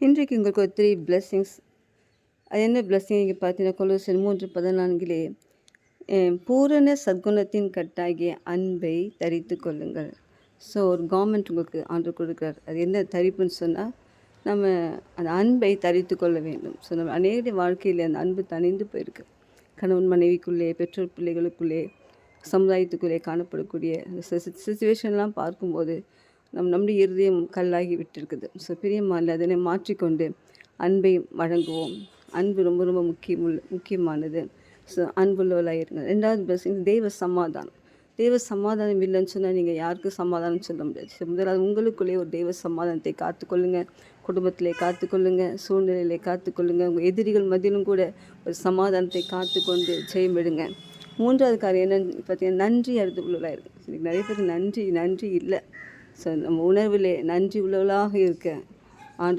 இன்றைக்கு உங்களுக்கு ஒரு 3 பிளெஸ்ஸிங்ஸ். அது என்ன பிளெஸ்ஸிங் இங்கே பார்த்தீங்கன்னா, கொலோசியர் 3:14 பூரண சத்குணத்தின் கட்டாகிய அன்பை தரித்து கொள்ளுங்கள். ஸோ ஒரு கவர்மெண்ட் உங்களுக்கு ஆர்டர் கொடுக்குறார். அது என்ன தரிப்புன்னு சொன்னால், நம்ம அந்த அன்பை தரித்து கொள்ள வேண்டும். ஸோ நம்ம அநேக வாழ்க்கையில் அந்த அன்பு தணிந்து போயிருக்கு. கணவன் மனைவிக்குள்ளே, பெற்றோர் பிள்ளைகளுக்குள்ளே, சமுதாயத்துக்குள்ளே காணப்படக்கூடிய அந்த சுச்சுவேஷன்லாம் பார்க்கும்போது நம்முடைய இருதயம் கல்லாகி விட்டிருக்குது. ஸோ பிரியமான அதனை மாற்றிக்கொண்டு அன்பை வழங்குவோம். அன்பு ரொம்ப ரொம்ப முக்கியமானது. ஸோ அன்புள்ளவர்களாக இருங்க. 2வது பிளஸிங் தெய்வ சமாதானம். தெய்வ சமாதானம் இல்லைன்னு சொன்னால் நீங்கள் யாருக்கும் சமாதானம் சொல்ல முடியாது. ஸோ முதலாவது உங்களுக்குள்ளே ஒரு தெய்வ சமாதானத்தை காத்துக்கொள்ளுங்கள். குடும்பத்திலே காத்துக்கொள்ளுங்க, சூழ்நிலையிலே காத்துக்கொள்ளுங்க. உங்கள் எதிரிகள் மத்தியிலும் கூட ஒரு சமாதானத்தை காத்துக்கொண்டு ஜெயமிடுங்க. 3வது காரியம் என்னன்னு பார்த்தீங்கன்னா, நன்றி அறிந்து உள்ளவர்களாக இருக்குது. நிறைய பேருக்கு நன்றி இல்லை. ஸோ நம்ம உணர்விலே நன்றி உள்ளவர்களாக இருக்க ஆண்டு